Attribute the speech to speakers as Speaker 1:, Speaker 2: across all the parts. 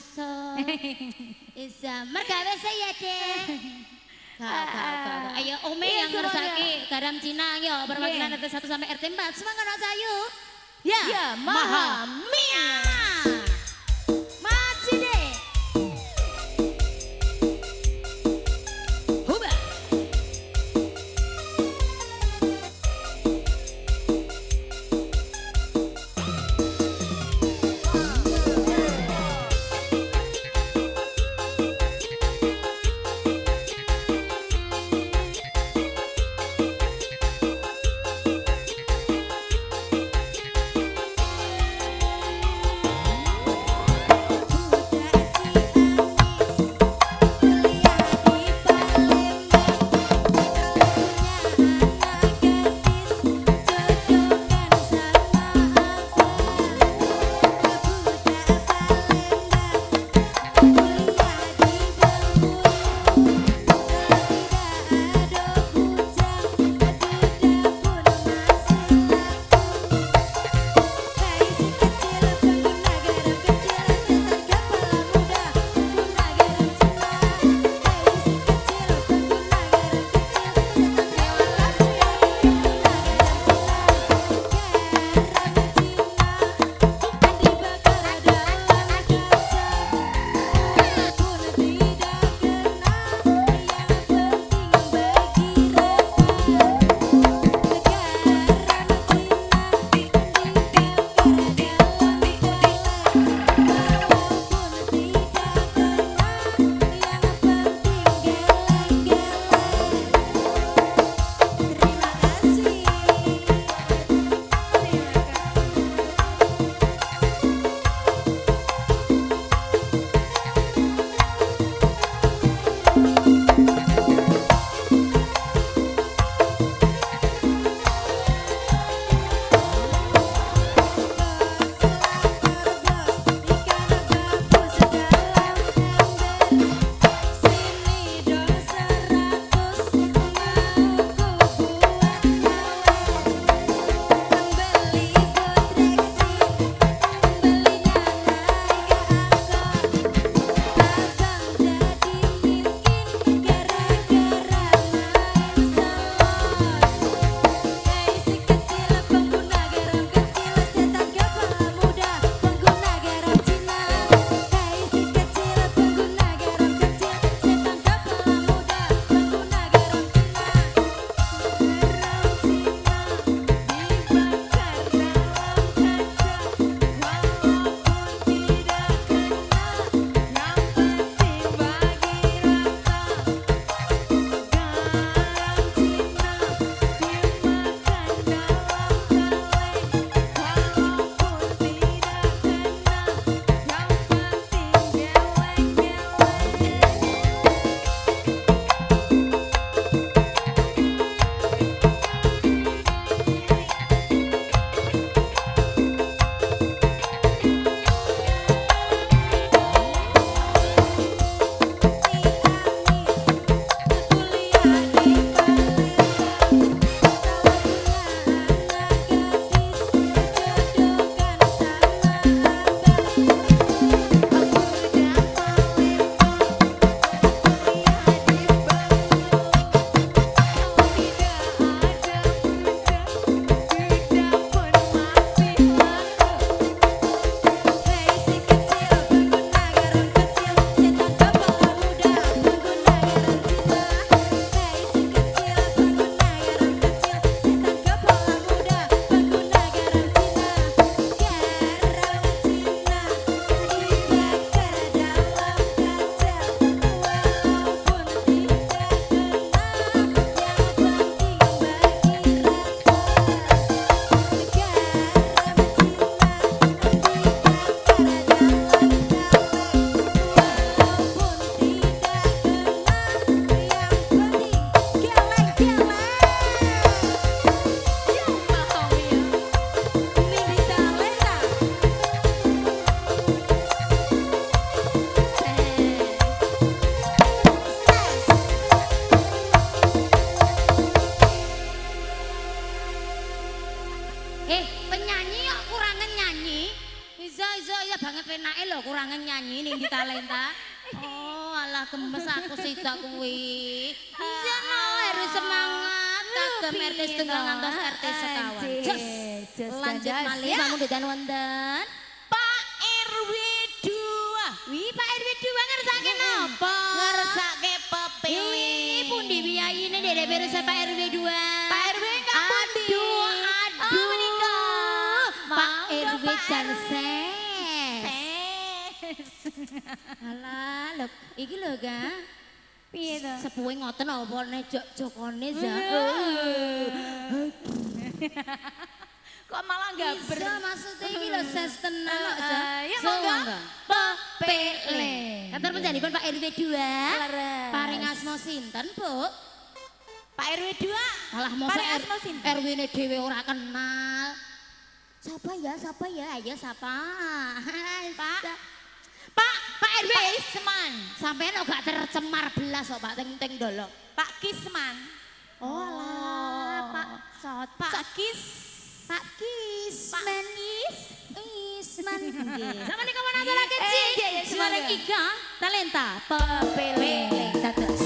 Speaker 1: iso. Iso. Mergawe saya deh. Ayo Ome yang ngersaki garam Cina yo perwakilan RT 1 sampai RT 4. Semangat Rosa yuk. Ya, Maha Mia. Maju deh. Huba. Talenta. Oh, alah gemes aku sida kuwi. Iya no, harus semangat. Kagem RT setunggal ngantos RT sekawan. Jos. Lanjut malih bangun dedan wonten.
Speaker 2: Pak RW 2.
Speaker 1: Wih, Pak RW 2 ngersake napa?
Speaker 2: Ngersake pepilih.
Speaker 1: Wih, pundi biyayine Dek Berusa Pak RW 2?
Speaker 2: Pak RW enggak pundi.
Speaker 1: Aduh, menikah. Pak RW Jansen. Alah, lho, iki lho, Ga.
Speaker 2: Piye to?
Speaker 1: Sepuhe ngoten apa nek jokone za.
Speaker 2: Kok malah gaber?
Speaker 1: Bisa maksudnya iki lho ses tenan kok, Za.
Speaker 2: Ya monggo.
Speaker 1: Pepele. Katur panjenengan Pak RW 2.
Speaker 2: Leres.
Speaker 1: Paring asma sinten, Bu?
Speaker 2: Pak RW 2.
Speaker 1: Malah mosok
Speaker 2: Paring asma sinten?
Speaker 1: RW-ne dhewe ora kenal. Siapa ya? Siapa ya? Ayo siapa?
Speaker 2: Pak.
Speaker 1: Pak RW
Speaker 2: Kisman.
Speaker 1: sampean kok gak tercemar belas kok Pak ting-ting dolok.
Speaker 2: Pak Kisman.
Speaker 1: Oh alah, Pak Sot.
Speaker 2: Pak Kis.
Speaker 1: Pak Kisman. Isman. Nggih. Sama nih kawan ada lagi
Speaker 2: iya, iya,
Speaker 1: Semarang
Speaker 2: silakan.
Speaker 1: Iga Talenta Pepele dados.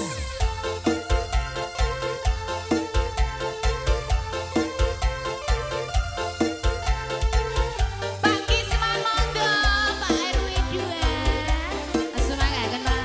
Speaker 2: Pak Kisman monggo. Pak RW 2.
Speaker 1: Semangat kan Pak.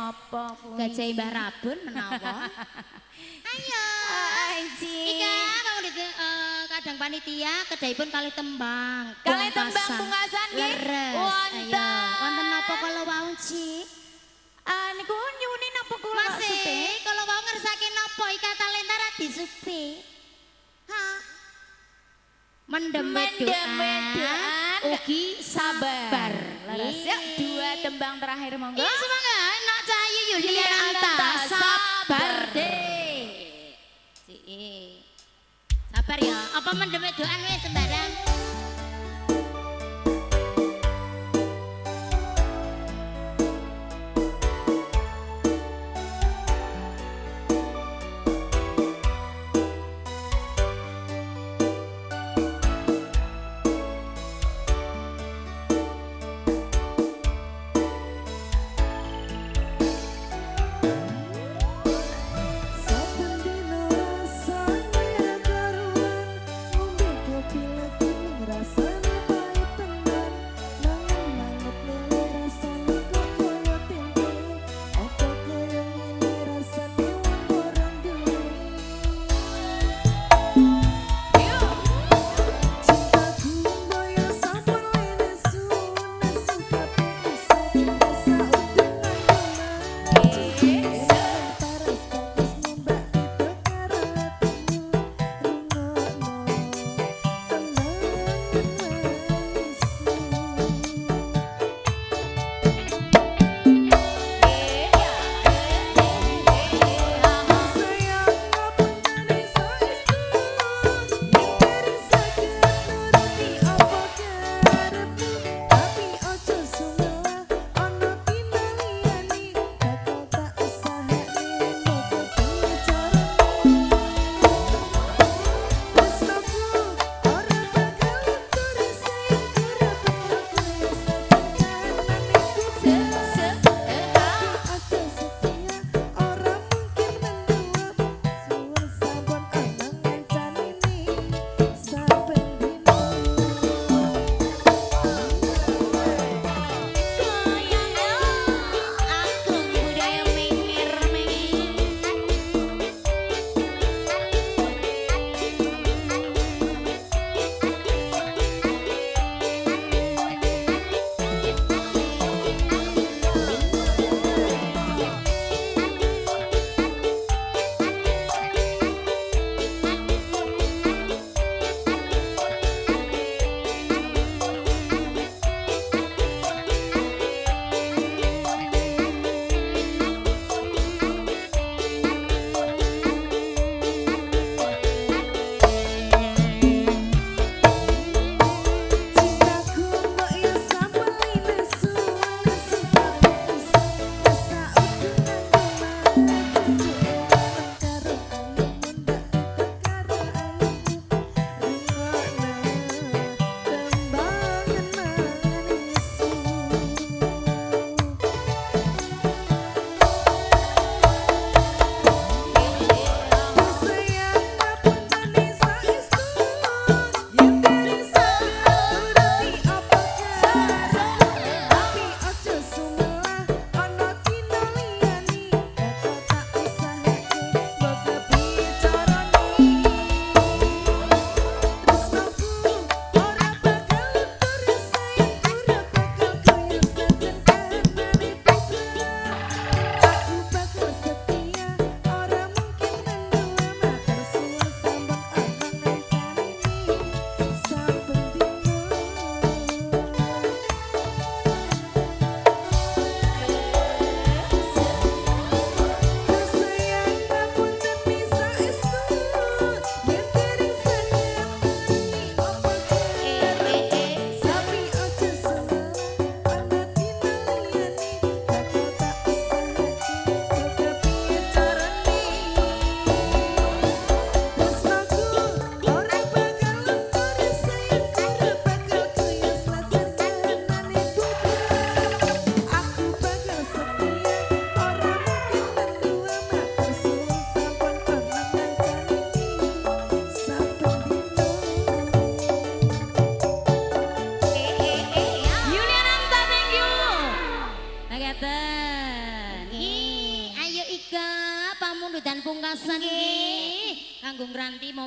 Speaker 2: sapa kuwi?
Speaker 1: Gajah Mbah Rabun menawa. Ayo.
Speaker 2: Anjing.
Speaker 1: Ika kamu di kadang panitia kedahipun kali tembang.
Speaker 2: Kali tembang pungkasan nggih.
Speaker 1: Leres.
Speaker 2: Wonten.
Speaker 1: Ayo. Wonten napa kala wau, Ci?
Speaker 2: Niku nyuni napa kula
Speaker 1: Masih kalau mau ngersake napa Ika Talenta ra disupe. Ha. Mendem wedokan ugi sabar.
Speaker 2: Laras ya, 2 tembang terakhir monggo.
Speaker 1: Iya semoga nak Cahayu Yuliananta sabar deh. Sabar ya, apa mendem wedokan wis sembarang.
Speaker 3: Saben dina rasane karuan ngombe kopi lagi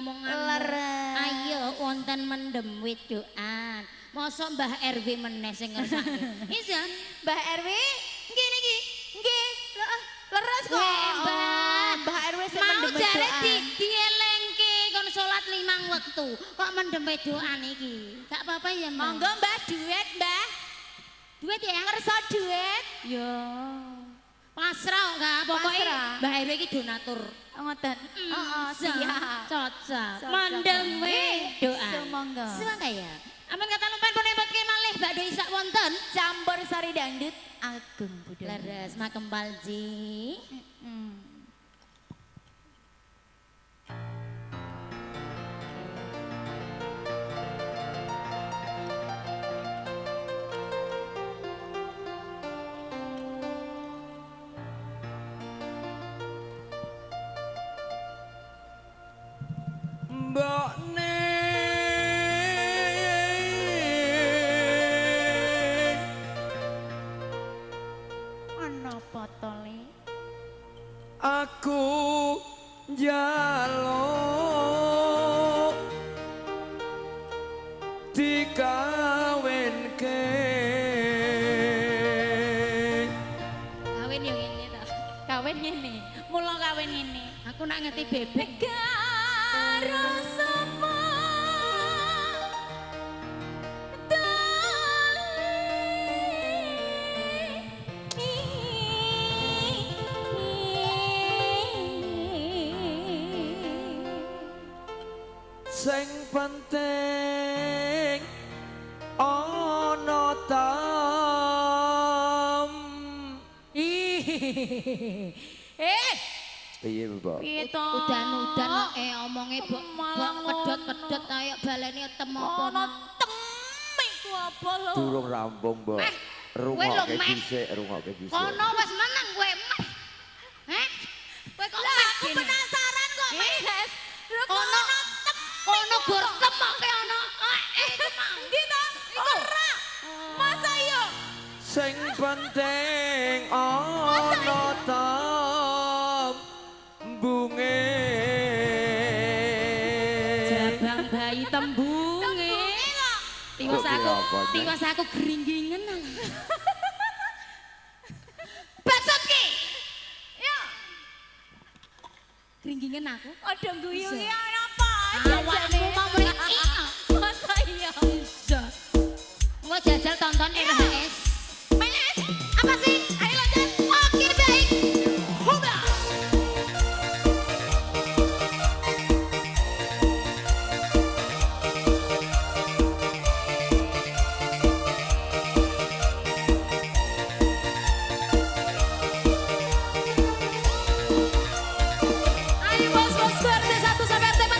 Speaker 1: omongan.
Speaker 2: Leres.
Speaker 1: Ayo wonten mendem wedokan. Mosok Mbah RW meneh sing ngersake. Isan,
Speaker 2: Mbah RW,
Speaker 1: nggih niki.
Speaker 2: nggih. Leres kok.
Speaker 1: Mbah.
Speaker 2: Mbah RW sing
Speaker 1: Mau
Speaker 2: mendem
Speaker 1: jare
Speaker 2: wedokan.
Speaker 1: dielengke kon salat 5 wektu. Kok mendem wedokan iki? Gak apa-apa ya, Mbah.
Speaker 2: Monggo Mbah duet, Mbah.
Speaker 1: Duit ya?
Speaker 2: Kersa duet.
Speaker 1: Ya. Pasrah enggak pokoknya
Speaker 2: Pasrah.
Speaker 1: Mbah Heru iki donatur.
Speaker 2: Ngoten. Heeh, siap.
Speaker 1: Cocok.
Speaker 2: Cocok.
Speaker 1: Mendem doa.
Speaker 2: Sumangga.
Speaker 1: Semangga ya. Aman kata lumpen pun nembotke malih bakdo isak wonten.
Speaker 2: Campur sari dangdut Agung Budaya.
Speaker 1: Leres makembal ji.
Speaker 3: Mbok
Speaker 2: Ana potole.
Speaker 3: aku njaluk dikawinke
Speaker 1: Kawin yo ngene to.
Speaker 2: Kawin ngene. Mula kawin ngene.
Speaker 1: Aku nak ngerti bebek.
Speaker 2: Karo sapa
Speaker 3: sing penting ana tam piye Mbok
Speaker 2: Piye to?
Speaker 1: Udan-udan kok omonge bok
Speaker 2: Malah
Speaker 1: pedot-pedot kaya baleni temu apa.
Speaker 2: Ana temik ku apa lho?
Speaker 3: durung rampung Mbok
Speaker 1: kowe lho,
Speaker 3: rungokke
Speaker 1: Meh.
Speaker 3: dhisik rungokke dhisik
Speaker 1: Kono wis meneng kowe meh. Heh? Kowe kok meh
Speaker 2: Aku
Speaker 1: gini?
Speaker 2: penasaran kok, Mas. Lho
Speaker 1: Kono kono gur temoke ana. Iku mau.
Speaker 2: Ndi to? Ora. Masa iya?
Speaker 3: sing penting ana tam bunge
Speaker 1: Jabang bayi tembunge. Tiwas
Speaker 3: Kok
Speaker 1: aku,
Speaker 3: kira apa, Nek?
Speaker 1: tiwas aku geringgingen. Bacot ki.
Speaker 2: Ya,
Speaker 1: Geringgingen aku.
Speaker 2: ada guyu
Speaker 1: Bisa.
Speaker 2: ya apa?
Speaker 1: Awakmu mau mriki.
Speaker 2: Masa iya?
Speaker 1: Bisa. Mau jajal tonton RHS. Apa sih? Ayo loncat. Oke baik. Hoba. Ayo bos-bos RT 1 sampai RT 4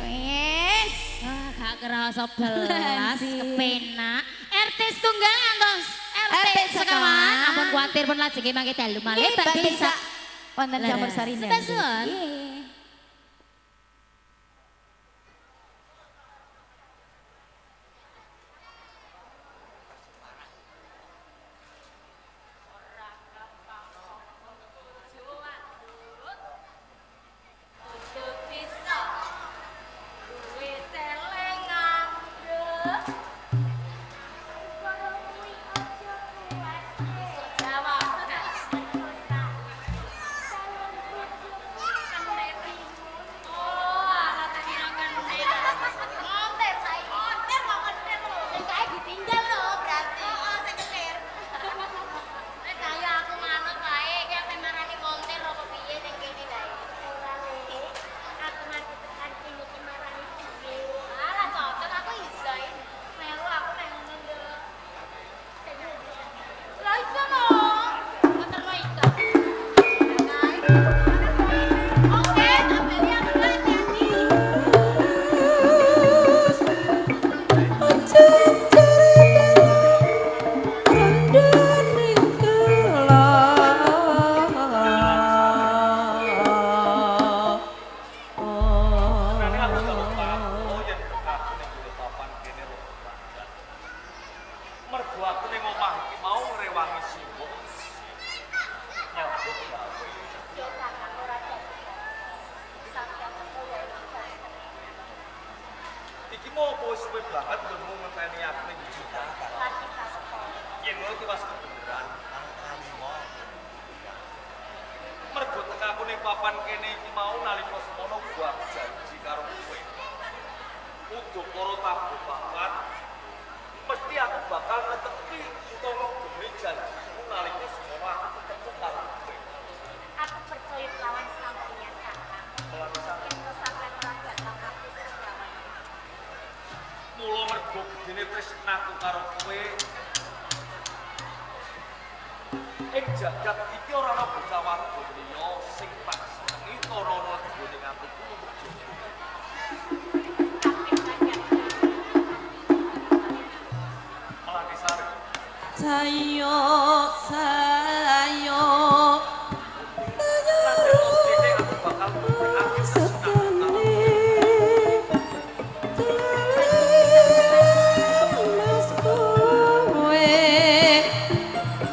Speaker 2: Wis.
Speaker 1: Wah, gak kerasa belas
Speaker 2: Sih.
Speaker 1: kepenak. RT setunggal ngantos RT
Speaker 2: RT
Speaker 1: sekawan.
Speaker 2: sekawan.
Speaker 1: Ampun kuatir pun lajenge mangke dalu malih
Speaker 2: Nggih,
Speaker 1: Mbak
Speaker 2: Mbak
Speaker 1: Desa.
Speaker 2: Desa. Wonten campur sari
Speaker 1: Sudah suwun.
Speaker 4: Mergo aku ning omah iki mau ngrewangi sibuk. Nyambut gawe. Iki mau apa wis suwe banget nggonmu ngenteni aku ning juta. Yen ngono iki pas kebeneran antaramu mau. Mergo tekaku ning papan kene iki mau nalika semono gua janji karo kowe. Untuk para tamu papan mesti aku bakal ngetepi utawa demi janjiku nalika semono aku ketemu karo kowe.
Speaker 5: Aku percaya lawan sampeyan kakak.
Speaker 4: Melawan sampeyan.
Speaker 5: Yen sampeyan ora bakal aku sekawan.
Speaker 4: Mula mergo gedene tresnaku karo kowe. Ing jagat iki ora ana bocah wadon liya sing tak senengi ora ana gone atiku untuk jodoh. Melati sari.
Speaker 2: Sayo, sayo.
Speaker 4: Nanti terus dene aku bakal aku sesenang karo kowe.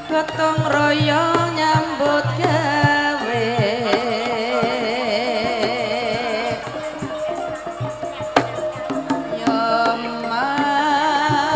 Speaker 2: Gotong royong nyambut gawe. Yo mas,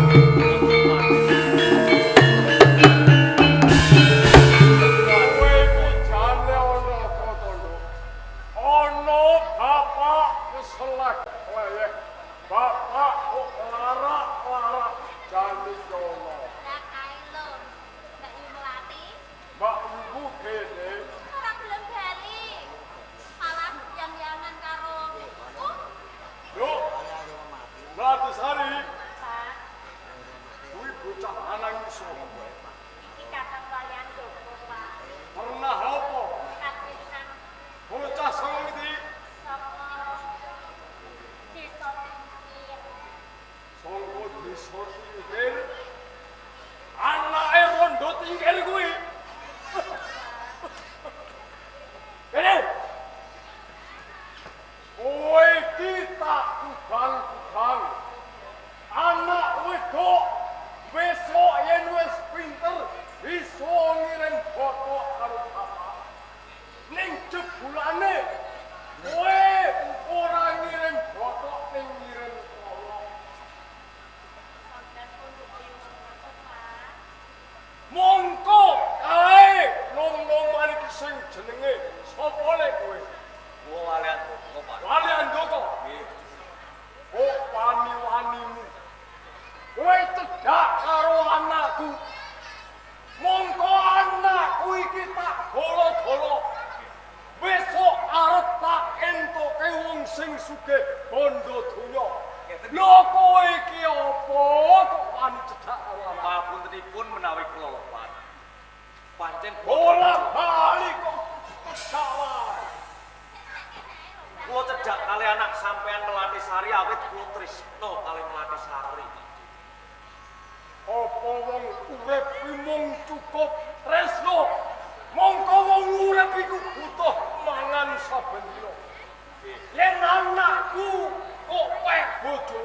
Speaker 6: Kowe iku jane ana apa to, Nduk? Ana bapak keselak leyek. Bapak kok larak-larak jane jono.
Speaker 5: Lah kae lho. Mbak Yu Melati
Speaker 6: Mbak Ibu gede.
Speaker 5: ora gelem bali. Malah yang-yangan karo
Speaker 6: Nduk. Melati Sari,
Speaker 5: Pak.
Speaker 6: kuwi bocah lanang iso.
Speaker 5: Iki kadang kalian doko, Pak.
Speaker 6: Pernah apa?
Speaker 5: Kapisan
Speaker 6: Bocah sing iki
Speaker 5: saka desa pinggir.
Speaker 6: sangko desa Tingkir. Anake rondo Tingkir kuwi. Kene. Kowe iki tak kubang-kubang. Anak wedok besok yen wis pinter bisa ngirim foto karo bapak. Ning jebulane kowe ora ngirim foto ning ngirim kolong.
Speaker 5: Sampeyan pun koyo ngono, Pak.
Speaker 6: Mongko kae nom-noman iki sing jenenge sapa lek kowe?
Speaker 4: Gua walian kok Pak.
Speaker 6: Kalian doko. Oh wani-wanimu. Kowe cedak karo anakku. Mongko anakku iki tak golo-golo. Besok arep tak entuke wong sing sugih bondo donya. Lho kowe iki apa kok wani cedak karo anakku?
Speaker 4: Papuntenipun menawi kula lepat. Pancen
Speaker 6: Bola bali kok salah.
Speaker 4: kula cedhak kali anak sampean Melati Sari awit kula tresno kali Melati Sari.
Speaker 6: Apa wong urip iki mung cukup tresno? Mongko wong urip iku butuh mangan saben dina. Yen anakku kok weh bojo,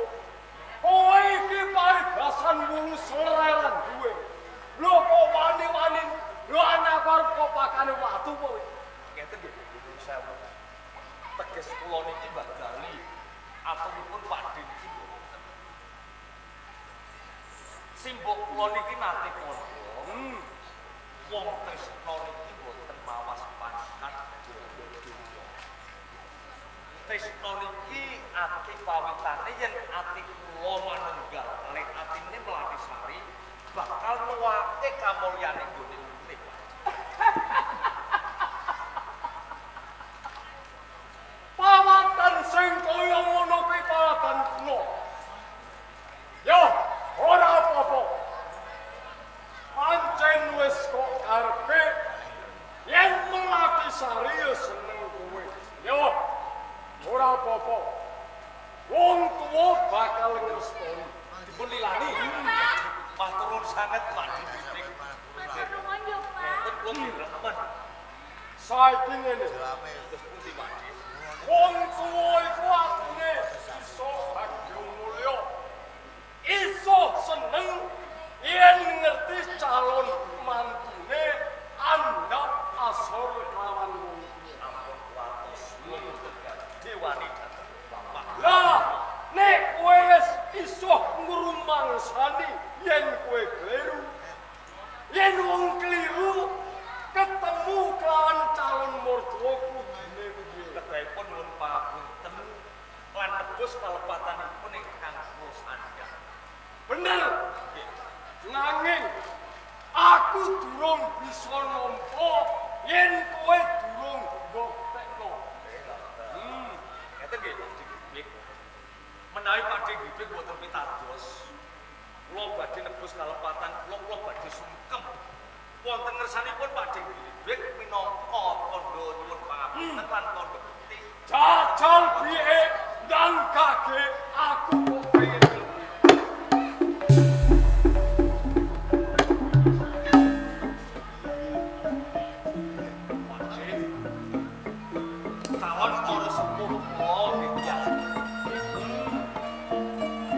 Speaker 6: kowe iki paribasan wulu sleran duwe. Lho kok wani-wani, lho anak arep kok pakane watu kowe.
Speaker 4: Ngeten nggih Bu Sewu. Teges kula niki Mbak Gali aturipun Pak Den iki mboten. Simbok kula niki nate kondha. Wong tresna niki mboten mawas pangkat donya. Tresna niki ati pawitane yen ati kula manunggal kalih atine Melati Sari bakal nuwake kamulyane nggone urip.
Speaker 6: Pawatan sing kaya ngono kuwi pawatan kuno. Yo, ora apa-apa. Pancen wis kok karepe yen Melati Sari ya seneng kowe. Yo, ora apa-apa. Wong tuwa bakal ngrestoni.
Speaker 4: Dipun lilani. Matur nuwun sanget Pak Den.
Speaker 5: Matur nuwun yo, Pak.
Speaker 4: Mboten kula diremen.
Speaker 6: Saiki ngene.
Speaker 4: Terus pundi Pak Den?
Speaker 6: Wong tuwa iku artine iso bagyo mulya. Iso seneng yen ngerti calon mantune andhap asor kelawan wong tuwa.
Speaker 4: Ampun kuwatos kula mboten gadhe wani dhateng Bapak.
Speaker 6: Lah, nek kowe wis iso ngrumangsani yen kowe kleru. Yen wong kliru ketemu kelawan calon mertua kudune piye?
Speaker 4: Kedahipun nuwun papunten lan nebus kalepatanipun ingkang kula sandhang.
Speaker 6: Bener. Nanging aku durung bisa nampa yen kowe durung mbuktekno.
Speaker 4: Ngeten nggih Pak Den Gibik. Menawi Pak Den Gibik boten pitados, kula badhe nebus kalepatan kula badhe sungkem. Wonten ngersanipun Pak Den Gibik minangka kandha nyuwun pangapunten lan kandha bukti.
Speaker 6: Jajal piye ndang kage aku kok pengen lebih.
Speaker 4: Pak Den, kawon para sepuh kula nggih.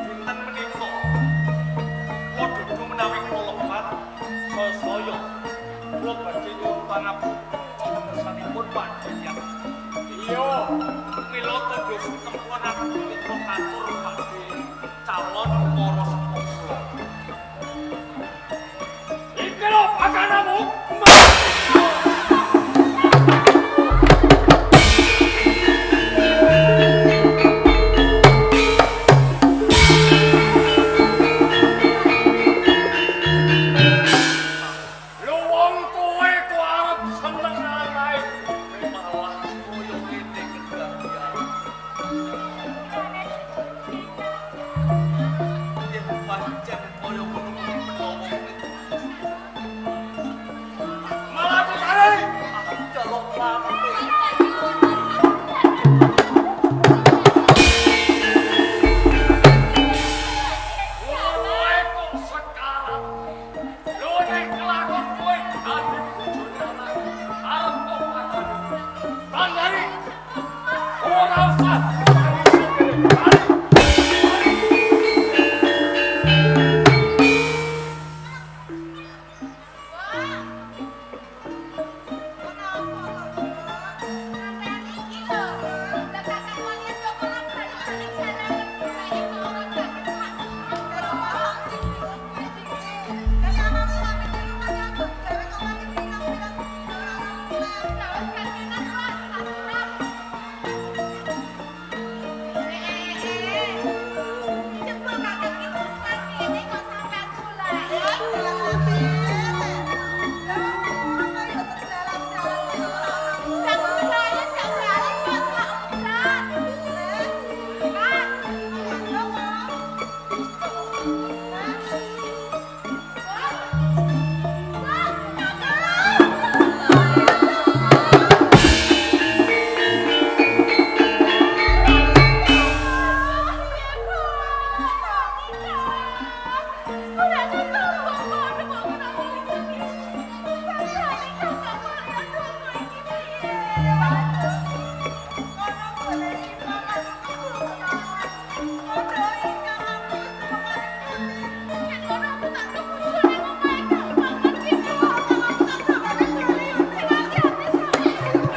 Speaker 4: Dinten menika kula dudu menawi kula lepat sasaya kula badhe nyuwun pangapunten wonten ngersanipun Pak Den.
Speaker 6: Iya,
Speaker 4: Mila tandha sungkem kula namung katur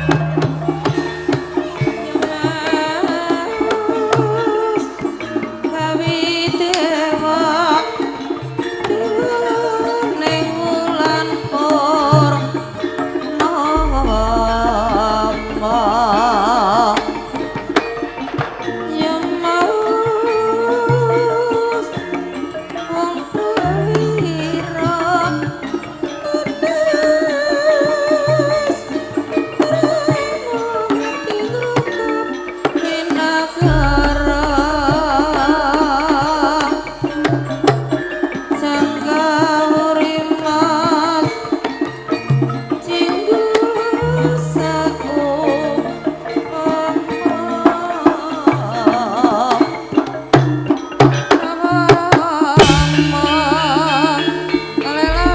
Speaker 3: Aduh.